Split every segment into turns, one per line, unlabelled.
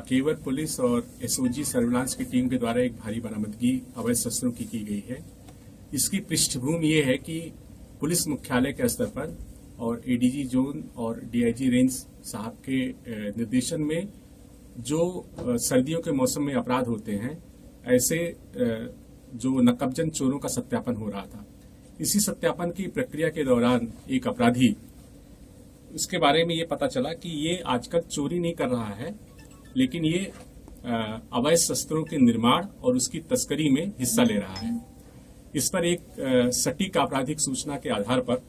केवर police और SOG surveillance की team के द्वारा एक भारी बरामदगी अवैध शस्त्रों की गई है। इसकी पृष्ठभूमि ये है कि पुलिस मुख्यालय के स्तर पर और एडीजी जोन और डीआईजी रेंज साहब के निर्देशन में जो सर्दियों के मौसम में अपराध होते हैं, ऐसे जो नकबजन चोरों का सत्यापन हो रहा था। इसी सत्यापन की प्रक्रिया के दौरान एक अपराधी, इसके बारे में ये पता चला कि ये आजकल चोरी नहीं कर रहा है, लेकिन ये अवैध शस्त्रों के निर्माण और उसकी तस्करी में हिस्सा ले रहा है। इस पर एक सटीक आपराधिक सूचना के आधार पर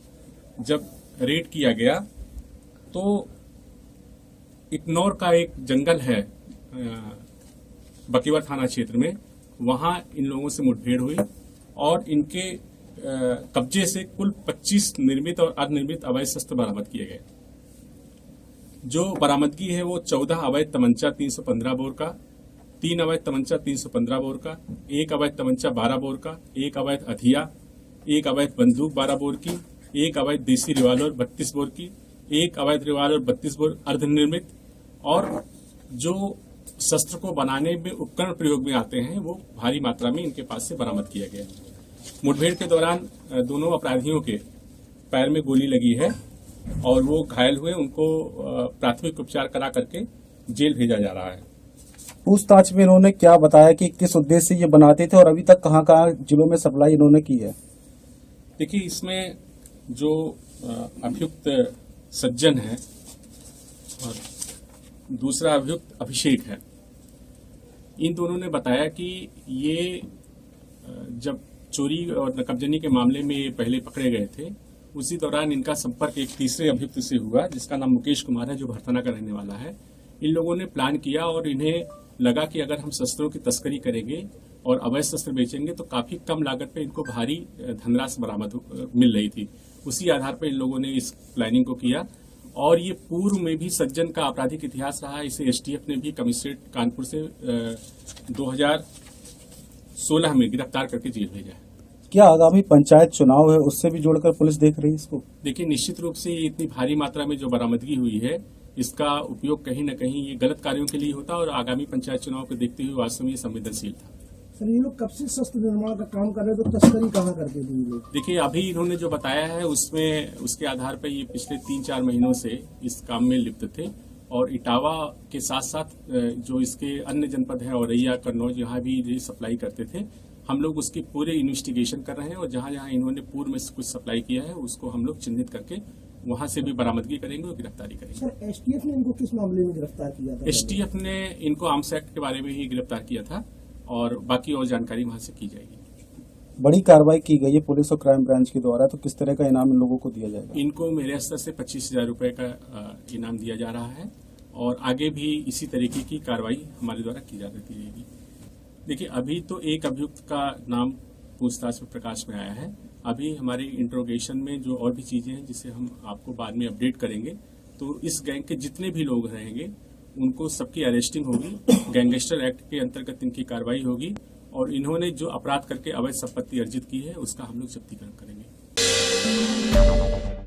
जब रेड किया गया तो इकनौर का एक जंगल है बकीवर थाना क्षेत्र में, वहां इन लोगों से मुठभेड़ हुई और इनके कब्जे से कुल 25 निर्मित और अर्धनिर्मित अवैध शस्त्र बरामद किए गए। जो बरामदगी है वो 14 अवैध तमंचा 315 बोर का, 3 अवैध तमंचा 315 बोर का, 1 अवैध तमंचा 12 बोर का, 1 अवैध हथिया, 1 अवैध बंदूक 12 बोर की, 1 अवैध देसी रिवाल्वर 32 बोर की, 1 अवैध रिवाल्वर 32 बोर अर्धनिर्मित, और जो शस्त्र को बनाने में उपकरण प्रयोग में आते हैं वो भारी मात्रा में इनके पास से बरामद किया गया। मुठभेड़ के दौरान दोनों अपराधियों के पैर में गोली लगी है और वो घायल हुए। उनको प्राथमिक उपचार करा करके जेल भेजा जा रहा है।
पूछताछ में इन्होंने क्या बताया कि किस उद्देश्य से ये बनाते थे और अभी तक कहां-कहां जिलों में सप्लाई इन्होंने की है?
देखिए, इसमें जो अभियुक्त सज्जन है और दूसरा अभियुक्त अभिषेक है, इन दोनों ने बताया कि ये जब चोरी और नकबजनी के मामले में ये पहले पकड़े गए थे, उसी दौरान इनका संपर्क एक तीसरे अभियुक्त से हुआ जिसका नाम मुकेश कुमार है, जो भरथना का रहने वाला है। इन लोगों ने प्लान किया और इन्हें लगा कि अगर हम शस्त्रों की तस्करी करेंगे और अवैध शस्त्र बेचेंगे तो काफी कम लागत पे इनको भारी धनराशि बरामद मिल रही थी। उसी आधार पर इन लोगों ने इस प्लानिंग को किया और ये पूर्व में भी सज्जन का आपराधिक इतिहास रहा। इसे एसटीएफ ने भी कमिश्नरेट कानपुर से 2016 में गिरफ्तार करके जेल भेजा है।
क्या आगामी पंचायत चुनाव है उससे भी जोड़कर पुलिस देख रही है इसको?
देखिए, निश्चित रूप से इतनी भारी मात्रा में जो बरामदगी हुई है, इसका उपयोग कहीं न कहीं ये गलत कार्यों के लिए होता और आगामी पंचायत चुनाव को देखते हुए वास्तव में ये संवेदनशील था।
सर, ये लोग कब से शस्त्र निर्माण का काम कर रहे थे, तो तस्करी कहाँ करते थे ये लोग?
देखिए, अभी इन्होंने जो बताया है उसमें उसके आधार पर ये पिछले 3-4 महीनों से इस काम में लिप्त थे और इटावा के साथ साथ जो इसके अन्य जनपद है औरैया, कन्नौज, यहाँ भी ये सप्लाई करते थे। हम लोग उसकी पूरे इन्वेस्टिगेशन कर रहे हैं और जहां जहां इन्होंने पूर्व में कुछ सप्लाई किया है उसको हम लोग चिन्हित करके वहां से भी बरामदगी करेंगे और गिरफ्तारी करेंगे।
सर, एसटीएफ ने इनको किस मामले में गिरफ्तार किया था?
एसटीएफ ने इनको आर्म्स एक्ट के बारे में ही गिरफ्तार किया था और बाकी और जानकारी वहां से की जाएगी।
बड़ी कार्रवाई की गई है पुलिस और क्राइम ब्रांच के द्वारा, तो किस तरह का इनाम इन लोगों को दिया जाएगा?
इनको मेरे स्तर से 25,000 रुपए का इनाम दिया जा रहा है और आगे भी इसी तरीके की कार्रवाई हमारे द्वारा की जाती रहेगी। देखिए, अभी तो एक अभियुक्त का नाम पूछताछ में प्रकाश में आया है। अभी हमारे इंट्रोगेशन में जो और भी चीजें हैं जिसे हम आपको बाद में अपडेट करेंगे, तो इस गैंग के जितने भी लोग रहेंगे उनको सबकी अरेस्टिंग होगी, गैंगस्टर एक्ट के अंतर्गत इनकी कार्रवाई होगी और इन्होंने जो अपराध करके अवैध संपत्ति अर्जित की है उसका हम लोग जब्तीकरण करेंगे।